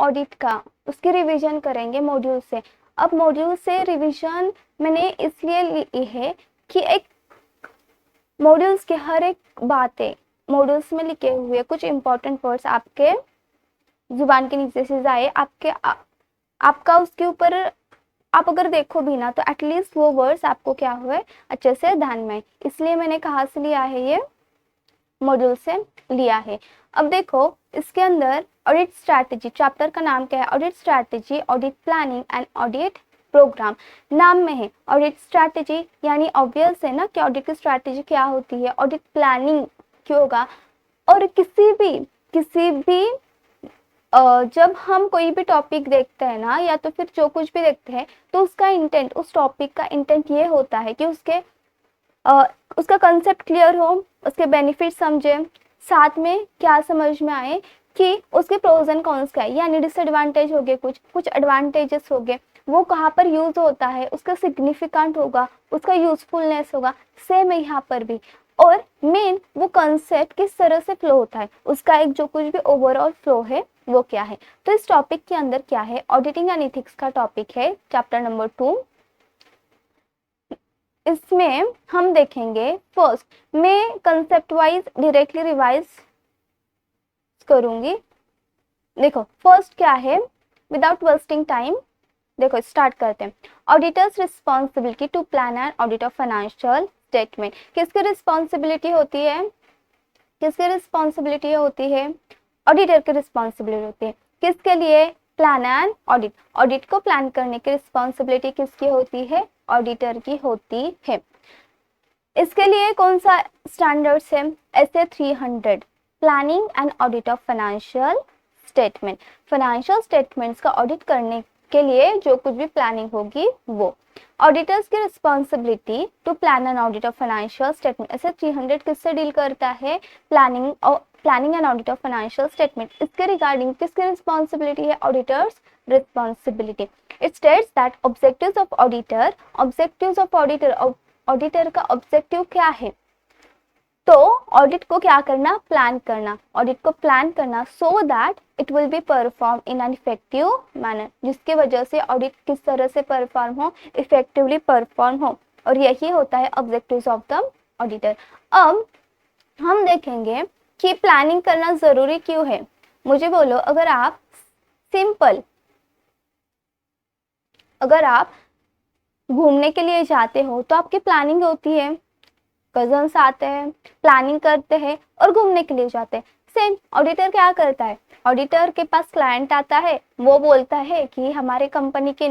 Audit का, उसकी revision करेंगे मॉड्यूल से। अब मॉड्यूल से रिवीजन मैंने इसलिए ली है कि एक मॉड्यूल्स के हर एक बातें मॉड्यूल्स में लिखे हुए कुछ इंपॉर्टेंट वर्ड्स आपके जुबान के नीचे से जाए, आपका उसके ऊपर आप अगर देखो भी ना तो एटलीस्ट वो वर्ड्स आपको क्या हुए अच्छे से ध्यान में आए। इसलिए मैंने कहाँ से लिया है, ये मॉड्यूल से लिया है। अब देखो इसके अंदर ऑडिट स्ट्रैटेजी, चैप्टर का नाम क्या है, audit strategy, audit planning and audit program. नाम में है ऑडिट स्ट्रैटेजी, यानी ऑब्वियस है ना कि ऑडिट की स्ट्रैटेजी क्या होती है, ऑडिट प्लानिंग क्यों होगा। और किसी भी जब हम कोई भी टॉपिक देखते हैं ना, या तो फिर जो कुछ भी देखते हैं, तो उसका इंटेंट, उस टॉपिक का इंटेंट ये होता है कि उसका कंसेप्ट क्लियर हो, उसके बेनिफिट समझे, साथ में क्या समझ में आए कि उसके प्रोज एंड कॉन्स क्या है, यानी डिसएडवांटेज हो गए, कुछ एडवांटेजेस हो गए, वो कहाँ पर यूज होता है, उसका सिग्निफिकेंट होगा, उसका यूजफुलनेस होगा। सेम है यहाँ पर भी। और मेन वो कंसेप्ट किस तरह से फ्लो होता है, उसका एक जो कुछ भी ओवरऑल फ्लो है वो क्या है। तो इस टॉपिक के अंदर क्या है, ऑडिटिंग एंड एथिक्स का टॉपिक है, चैप्टर नंबर 2। इसमें हम देखेंगे फर्स्ट, मैं कंसेप्ट वाइज डायरेक्टली रिवाइज करूंगी। देखो फर्स्ट क्या है, विदाउट वेस्टिंग टाइम, देखो स्टार्ट करते हैं। Auditors responsibility to plan and audit of financial statement. किसकी रिस्पॉन्सिबिलिटी होती है, किसकी रिस्पॉन्सिबिलिटी होती है, ऑडिटर की रिस्पॉन्सिबिलिटी होती है। किसके लिए, प्लान एंड ऑडिट। ऑडिट को प्लान करने की रिस्पॉन्सिबिलिटी किसकी होती है, ऑडिटर की होती है। इसके लिए कौन सा स्टैंडर्ड्स है, SA 300, planning and audit of financial statement. Financial statements का ऑडिट करने के लिए जो कुछ भी प्लानिंग होगी वो। ऑडिटर्स की responsibility to plan and audit of financial statement. ऐसे 300 किससे डील करता है, planning and audit of financial statement. इसके रिगार्डिंग किसकी रिस्पॉन्सिबिलिटी है, auditors responsibility. It states that objectives of auditor, objectives of auditor, auditor का ऑब्जेक्टिव क्या है, तो ऑडिट को क्या करना, प्लान करना, ऑडिट को प्लान करना so that it will be perform in an effective manner, जिसकी वजह से ऑडिट किस तरह से परफॉर्म हो, इफेक्टिवली परफॉर्म हो। और यही होता है ऑब्जेक्टिव्स ऑफ द ऑडिटर। अब हम देखेंगे कि प्लानिंग करना जरूरी क्यों है। मुझे बोलो, अगर आप घूमने के लिए जाते हो तो आपकी प्लानिंग होती है, कजन्स आते हैं, प्लानिंग करते हैं और घूमने के लिए जाते हैं। सेम ऑडिटर क्या करता है, ऑडिटर के पास क्लाइंट आता है, वो बोलता है कि हमारे कंपनी की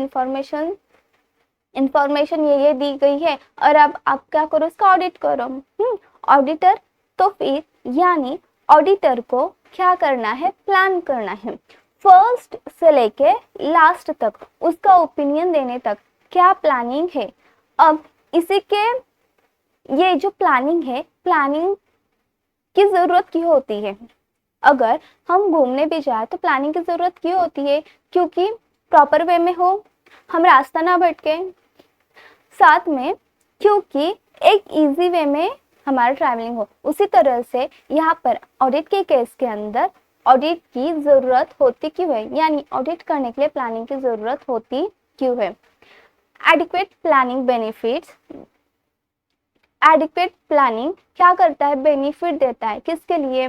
इंफॉर्मेशन ये दी गई है और अब आप क्या करो, इसका ऑडिट करो। ऑडिटर तो फिर यानी ऑडिटर को क्या करना है, प्लान करना है, फर्स्ट से लेके लास्ट तक उसका ओपिनियन देने तक क्या प्लानिंग है। अब इसी के ये जो प्लानिंग है, प्लानिंग की जरूरत क्यों होती है, अगर हम घूमने भी जाए तो प्लानिंग की जरूरत क्यों होती है, क्योंकि प्रॉपर वे में हो, हम रास्ता ना भटके, साथ में क्योंकि एक इजी वे में हमारा ट्रैवलिंग हो। उसी तरह से यहाँ पर ऑडिट के केस के अंदर ऑडिट की जरूरत होती क्यों है, यानी ऑडिट करने के लिए प्लानिंग की जरूरत होती क्यों है। Adequate planning benefits, adequate planning क्या करता है, बेनिफिट देता है, किसके लिए,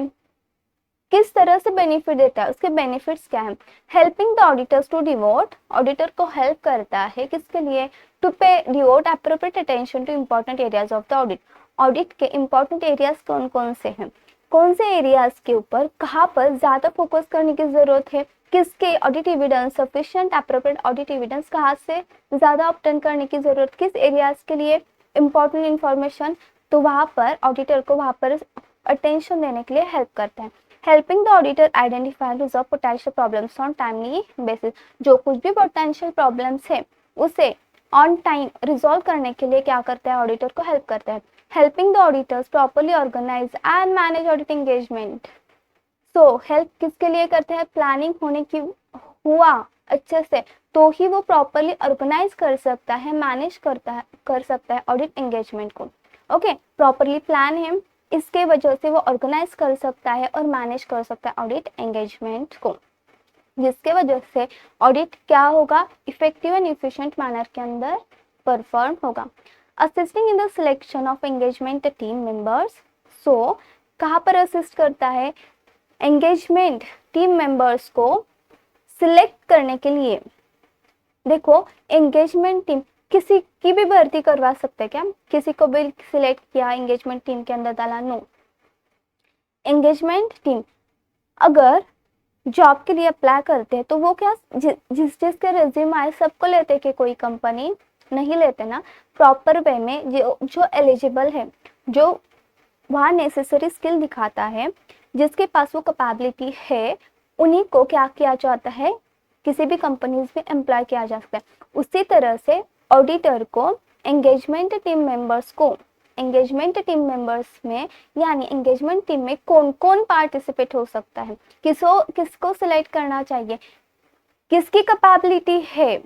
किस तरह से बेनिफिट देता है, उसके बेनिफिट्स क्या है। Helping the auditors to devote, auditor को हेल्प करता है किसके लिए, to pay devote appropriate attention to important areas of the audit. Audit के इंपॉर्टेंट एरियाज कौन कौन से हैं, कौन से एरियाज के ऊपर कहाँ पर ज्यादा फोकस करने की जरूरत है, किसके audit evidence, sufficient appropriate audit evidence कहाँ से ज्यादा ऑब्टेन करने की जरूरत, किस एरियाज के लिए इंपॉर्टेंट इंफॉर्मेशन, तो वहां पर ऑडिटर को वहां पर अटेंशन देने के लिए हेल्प करता है। Helping the auditor identify and resolve potential problems on timely basis, जो कुछ भी पोटेंशियल प्रॉब्लम्स है उसे ऑन टाइम रिजॉल्व करने के लिए क्या करता है, ऑडिटर को हेल्प करता है। Helping the auditors properly organise and manage audit engagement, so help किसके लिए करते हैं, प्लानिंग होने की हुआ अच्छे से तो ही वो प्रॉपरली ऑर्गेनाइज कर सकता है, मैनेज कर सकता है ऑडिट एंगेजमेंट को। ओके, प्रॉपरली प्लान है, इसके वजह से वो ऑर्गेनाइज कर सकता है और मैनेज कर सकता है ऑडिट एंगेजमेंट को। जिसके वजह से ऑडिट क्या होगा, इफेक्टिव एंड इफिशिएंट मैनर के अंदर परफॉर्म होगा। Assisting in the selection of engagement team members, so कहाँ पर असिस्ट करता है, एंगेजमेंट टीम मेंबर्स को सिलेक्ट करने के लिए। देखो एंगेजमेंट टीम किसी की भी भर्ती करवा सकते हैं क्या, किसी को भी सिलेक्ट किया एंगेजमेंट टीम के अंदर डाला, नो। एंगेजमेंट टीम अगर जॉब के लिए अप्लाई करते हैं तो वो क्या जिस जिसके रिज्यूम आए सबको लेते कि कोई कंपनी नहीं लेते ना, प्रॉपर वे में जो एलिजिबल है, जो वहाँ नेसेसरी स्किल दिखाता है, जिसके पास वो कैपेबिलिटी है, उन्हीं को क्या किया जाता है, किसी भी कंपनीज में एम्प्लॉय किया जा सकता है। उसी तरह से ऑडिटर को एंगेजमेंट टीम मेंबर्स में यानी एंगेजमेंट टीम में कौन कौन पार्टिसिपेट हो सकता है, किसको सिलेक्ट करना चाहिए, किसकी कैपेबिलिटी है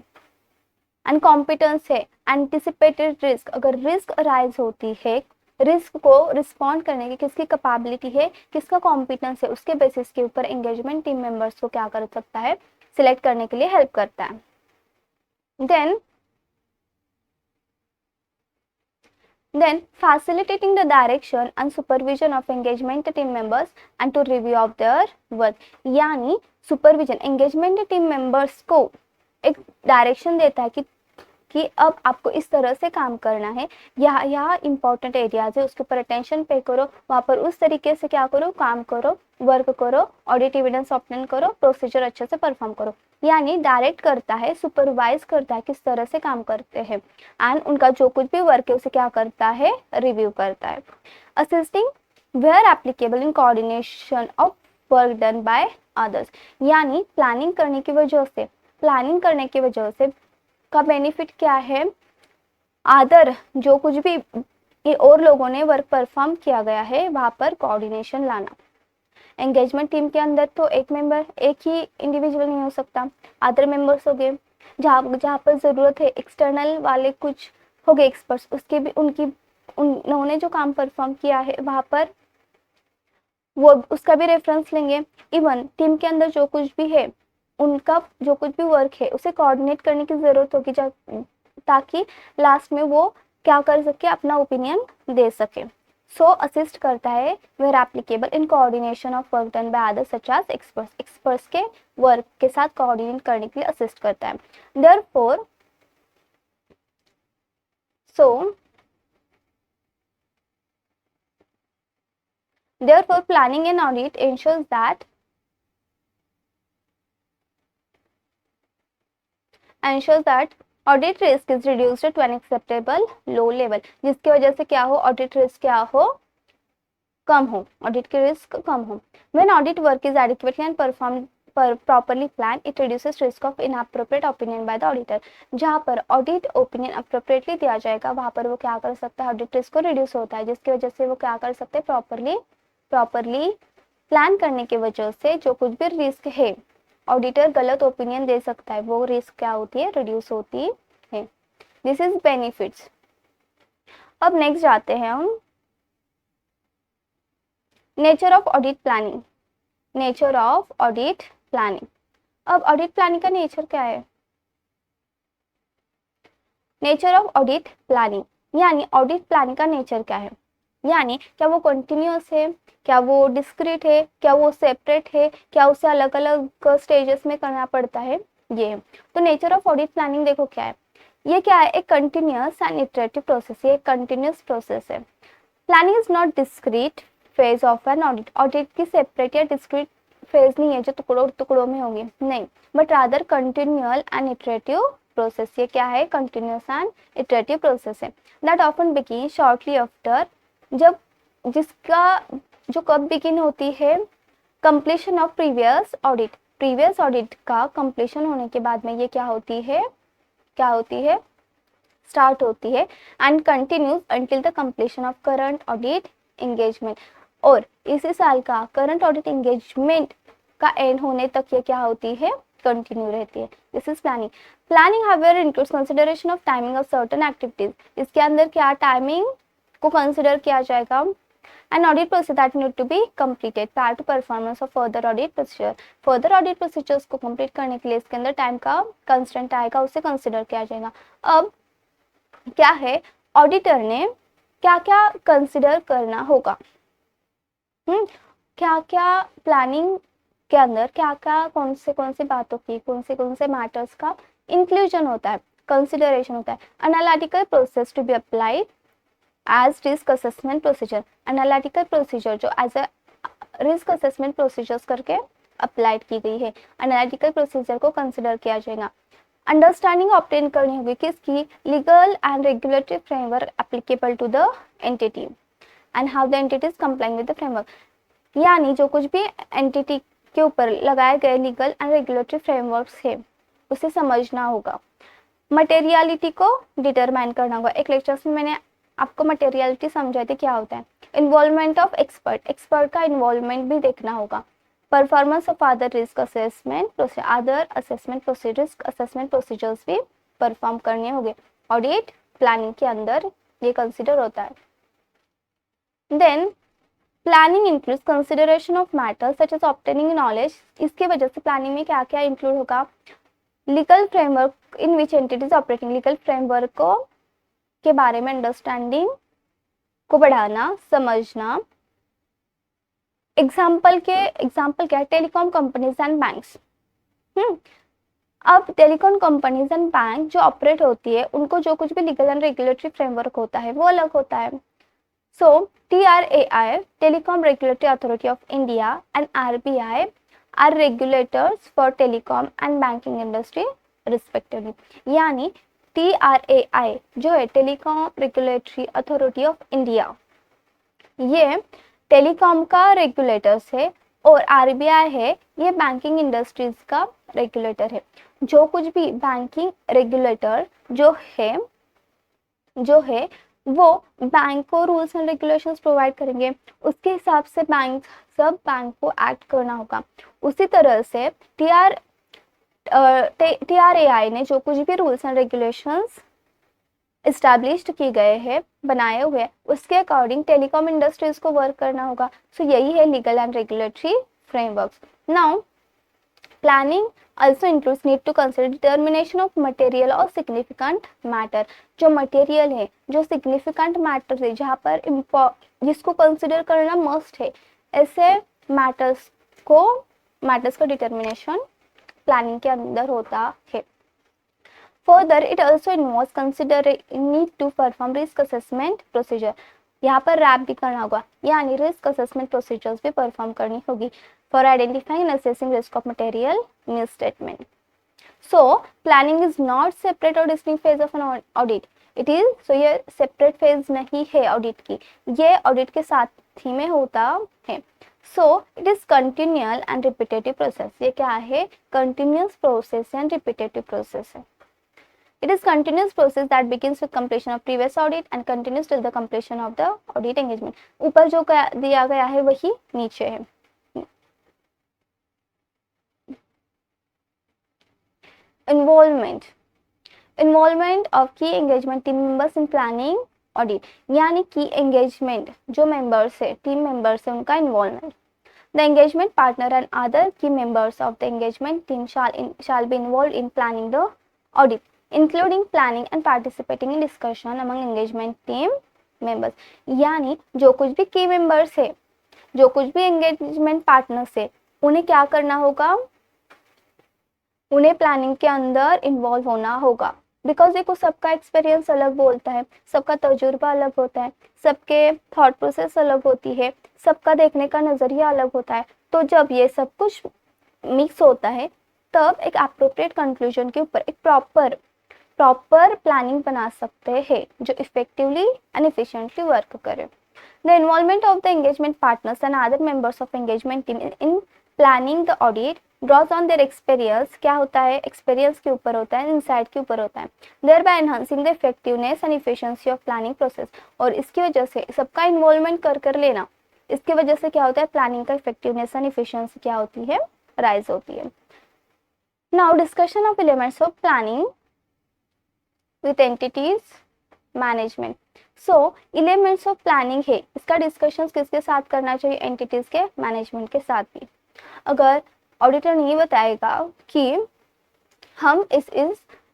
एंड कॉम्पिटेंस है, एंटिसिपेटेड रिस्क, अगर रिस्क अराइज होती है, रिस्क को रिस्पॉन्ड करने की किसकी कैपेबिलिटी है, किसका कॉम्पिटेंस है, उसके बेसिस के ऊपर एंगेजमेंट टीम मेंबर्स को क्या कर सकता है, सिलेक्ट करने के लिए हेल्प करता है। Then facilitating the direction and supervision of engagement team members and to review of their work, यानी supervision engagement team members को एक डायरेक्शन देता है कि अब आपको इस तरह से काम करना है, यहाँ इंपॉर्टेंट एरियाज है, उसके ऊपर अटेंशन पे करो, वहाँ पर उस तरीके से क्या करो, काम करो, वर्क करो, ऑडिट एविडेंस ऑब्टेन करो, प्रोसीजर अच्छे से परफॉर्म करो। यानी डायरेक्ट करता है, सुपरवाइज करता है किस तरह से काम करते हैं, एंड उनका जो कुछ भी वर्क है उसे क्या करता है, रिव्यू करता है। Assisting where applicable in coordination of work done by others, यानी प्लानिंग करने की वजह से का बेनिफिट क्या है, आदर जो कुछ भी और लोगों ने वर्क परफॉर्म किया गया है वहां पर कोऑर्डिनेशन लाना। एंगेजमेंट टीम के अंदर तो एक ही इंडिविजुअल नहीं हो सकता, अदर मेंबर्स हो गए, जहाँ पर जरूरत है एक्सटर्नल वाले कुछ हो गए एक्सपर्ट्स, उसके भी उन्होंने जो काम परफॉर्म किया है वहां पर वो उसका भी रेफरेंस लेंगे। इवन टीम के अंदर जो कुछ भी है, उनका जो कुछ भी वर्क है उसे कोऑर्डिनेट करने की जरूरत होगी ताकि लास्ट में वो क्या कर सके, अपना ओपिनियन दे सके। सो असिस्ट करता है where applicable in coordination of work done by others such as experts के वर्क के साथ कोऑर्डिनेट करने के लिए असिस्ट करता है। Therefore planning and audit ensures that audit risk is reduced to an acceptable low level, जिसकी वजह से क्या हो, ऑडिट रिस्क क्या हो, कम हो, ऑडिट की रिस्क कम हो। When audit work is adequately and perform properly planned, it reduces risk of inappropriate opinion by the auditor। जहाँ पर ऑडिट ओपिनियन अप्रोप्रिएटली दिया जाएगा वहाँ पर वो क्या कर सकता है, ऑडिट रिस्क को रिड्यूस होता है, जिसकी वजह से वो क्या कर सकते हैं, प्रॉपरली प्लान करने की वजह से जो कुछ भी रिस्क है, ऑडिटर गलत ओपिनियन दे सकता है, वो रिस्क क्या होती है, रिड्यूस होती है। This is benefits. अब नेक्स्ट जाते हैं हम नेचर ऑफ ऑडिट प्लानिंग। अब ऑडिट प्लानिंग का नेचर क्या है, नेचर ऑफ ऑडिट प्लानिंग यानी ऑडिट प्लानिंग का नेचर क्या है, यानी क्या वो कंटिन्यूअस है, क्या वो डिस्क्रीट है, क्या वो सेपरेट है, क्या उसे अलग अलग स्टेजेस में करना पड़ता है, ये है। तो नेचर ऑफ ऑडिट प्लानिंग देखो क्या है, ये क्या है, एक कंटिन्यूअस एंड इटरेटिव प्रोसेस, ये एक कंटिन्यूअस प्रोसेस है। Planning is not discrete phase of an audit, audit की सेपरेट या डिस्क्रीट फेज नहीं है जो टुकड़ों में होंगे, नहीं, but rather continual and iterative process. ये क्या है, कंटिन्यूअस एंड इटरेटिव प्रोसेस है। That often begin shortly after, जो कब बिगिन होती है, कंप्लीशन ऑफ प्रीवियस ऑडिट का कंप्लीशन होने के बाद में ये क्या होती है, स्टार्ट होती है, and continues until the completion of current audit engagement, और इसी साल का करंट ऑडिट एंगेजमेंट का एंड होने तक ये क्या होती है, कंटिन्यू रहती है। This is planning however includes consideration of timing of certain activities, इसके अंदर क्या टाइमिंग को कंसिडर किया जाएगा, An audit process that need to be completed prior to performance of further audit procedure. Further audit procedures को complete करने के लिए इसके अंदर टाइम का कंस्टेंट आएगा, उसे कंसिडर किया जाएगा। अब क्या है, ऑडिटर ने क्या क्या कंसिडर करना होगा, क्या क्या प्लानिंग के अंदर क्या क्या कौन से बातों की कौन से मैटर्स का इंक्लूजन होता है, कंसिडरेशन होता है। Analytical process to be applied as risk assessment procedure. Analytical procedure जो as a risk assessment procedures करके अप्लाइड की गई है, एनालिटिकल प्रोसीजर को कंसिडर किया जाएगा। अंडरस्टैंडिंग ऑब्टेन करनी होगी किसकी, legal and regulatory framework applicable to the entity and how the entity is complying with the framework. यानी जो कुछ भी एंटिटी के ऊपर लगाए गए लीगल एंड रेगुलेटरी फ्रेमवर्क्स है उसे समझना होगा। मटेरियलिटी को डिटरमाइन करना होगा। एक लेक्चर में मैंने आपको मटेरियलिटी समझाई थी क्या होता है। इन्वॉल्वमेंट ऑफ एक्सपर्ट, एक्सपर्ट का इन्वॉल्वमेंट भी देखना होगा। Performance of other risk assessment other assessment procedure, risk assessment procedures भी परफॉर्म करने होंगे। ऑडिट प्लानिंग के अंदर ये कंसिडर होता है। Then planning includes consideration of matters such as obtaining knowledge. इसकी वजह से प्लानिंग में क्या क्या इंक्लूड होगा, legal framework in which entities operating, legal framework को के बारे में अंडरस्टैंडिंग को बढ़ाना, समझना। एग्जाम्पल क्या है, टेलीकॉम कंपनीज एंड बैंक्स। अब टेलीकॉम कंपनीज एंड बैंक जो ऑपरेट होती है उनको जो कुछ भी लीगल एंड रेगुलेटरी फ्रेमवर्क होता है वो अलग होता है। So TRAI, Telecom Regulatory Authority of India, and RBI are regulators for telecom and banking industry respectively. यानी TRAI जो है telecom regulatory authority of India, ये टेलीकॉम का रेगुलेटर्स है, और RBI है ये बैंकिंग इंडस्ट्रीज का रेगुलेटर है। जो कुछ भी बैंकिंग रेगुलेटर जो है वो बैंक को रूल्स एंड रेगुलेशंस प्रोवाइड करेंगे, उसके हिसाब से बैंक को एक्ट करना होगा। उसी तरह से TRAI ने जो कुछ भी रूल्स एंड रेगुलेशंस इस्टेब्लिश्ड किए गए हैं, बनाए हुए, उसके अकॉर्डिंग टेलीकॉम इंडस्ट्रीज को वर्क करना होगा। सो यही है legal and regulatory frameworks. Now planning also includes need to consider determination of material और significant matter। जो मटेरियल है, जो significant matter है, जहाँ पर जिसको कंसिडर करना मस्ट है, ऐसे मैटर्स का डिटर्मिनेशन प्लानिंग के अंदर होता है। Further it also involves considering need to perform risk assessment procedure. यहाँ पर रैप भी करना होगा, यानी रिस्क असेसमेंट प्रोसीजर्स भी परफॉर्म करनी होगी for identifying and assessing risk of material misstatement. So planning is not separate or distinct phase of an audit. It is, so ये separate phase नहीं है audit की, ये audit के साथ ही में होता है। So it is continual and repetitive process। ये क्या है, continuous process and repetitive process है। It is continuous process that begins with completion of previous audit and continues till the completion of the audit engagement। ऊपर जो दिया गया है वही नीचे है। इन्वॉल्वमेंट ऑफ की engagement team members in planning audit, यानी की एंगेजमेंट जो मेंबर्स है, टीम मेंबर्स है, उनका involvement. The engagement partner and other key members of the engagement team shall be involved in planning the audit, including planning and participating in discussion among engagement team members। यानी जो कुछ भी की members है, जो कुछ भी एंगेजमेंट पार्टनर्स है, उन्हें क्या करना होगा, उन्हें प्लानिंग के अंदर इन्वॉल्व होना होगा। बिकॉज देखो सबका एक्सपीरियंस अलग बोलता है, सबका तजुर्बा अलग होता है, सबके थॉट प्रोसेस अलग होती है, सबका देखने का नज़रिया अलग होता है। तो जब ये सब कुछ मिक्स होता है तब एक अप्रोप्रिएट कंक्लूजन के ऊपर एक प्रॉपर प्लानिंग बना सकते हैं जो इफेक्टिवली एंड एफिशिएंटली वर्क करे। The involvement of the engagement partners and other members of engagement team in planning the audit draws on their experience, क्या होता है, एक्सपीरियंस के ऊपर होता है, इनसाइट के ऊपर होता है। Thereby enhancing the effectiveness and efficiency of planning process. और इसकी वजह से सबका इन्वॉल्वमेंट कर लेना, इसकी वजह से क्या होता है, प्लानिंग का इफेक्टिवनेस एंड इफिशिएंसी क्या होती है, राइज होती है। Now discussion of elements of planning with entities management. So elements of planning है, इसका डिस्कशन किसके साथ करना चाहिए, एंटिटीज के मैनेजमेंट के साथ भी। अगर ऑडिटर नहीं बताएगा कि हम इस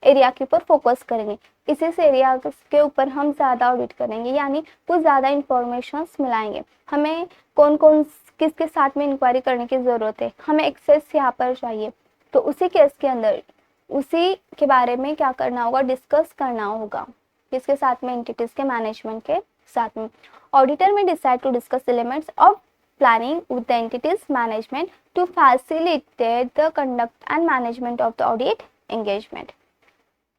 एरिया के ऊपर फोकस करेंगे, इस एरिया के ऊपर हम ज़्यादा ऑडिट करेंगे, यानी कुछ ज़्यादा इंफॉर्मेशन मिलाएंगे, हमें कौन कौन किसके साथ में इंक्वायरी करने की ज़रूरत है, हमें एक्सेस यहाँ पर चाहिए, तो उसी केस के अंदर उसी के बारे में क्या करना होगा, डिस्कस करना होगा, किसके साथ में, एंटिटीज के मैनेजमेंट के साथ में। Auditor may decide to discuss elements of planning with the entities management to facilitate the conduct and management of the audit engagement.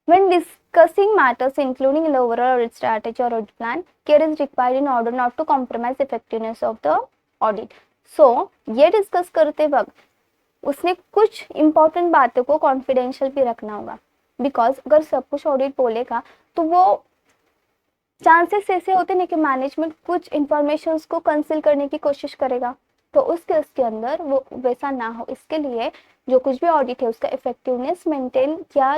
When discussing matters including in the overall audit strategy or audit plan, care is required in order not to compromise effectiveness of the audit. So ये discuss करते वक्त उसने कुछ important बातों को confidential भी रखना होगा, बिकॉज अगर सब कुछ ऑडिट बोलेगा तो वो चांसेस ऐसे होते हैं कि मैनेजमेंट कुछ इंफॉर्मेशन को कंसील करने की कोशिश करेगा, तो उस केस के अंदर वो वैसा ना हो, इसके लिए जो कुछ भी ऑडिट है उसका इफेक्टिवनेस मेंटेन किया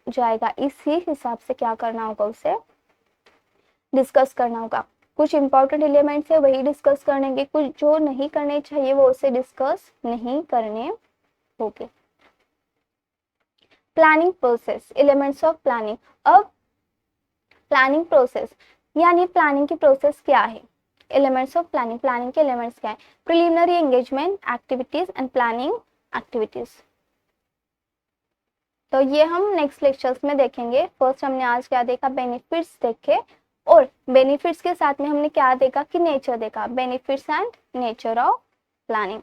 जाएगा, इसी हिसाब से क्या करना होगा, उसे डिस्कस करना होगा। कुछ इंपॉर्टेंट एलिमेंट्स है वही डिस्कस करेंगे, कुछ जो नहीं करने चाहिए वो उसे डिस्कस नहीं करने होंगे। Planning process, elements of planning. अब प्लानिंग प्रोसेस यानी प्लानिंग की प्रोसेस क्या है, एलिमेंट्स ऑफ प्लानिंग, प्लानिंग के एलिमेंट्स क्या है, preliminary engagement activities and planning activities. तो ये हम नेक्स्ट लेक्चर्स में देखेंगे। फर्स्ट हमने आज क्या देखा, बेनिफिट्स देखे, और बेनिफिट्स के साथ में हमने क्या देखा कि नेचर देखा, benefits and nature of planning.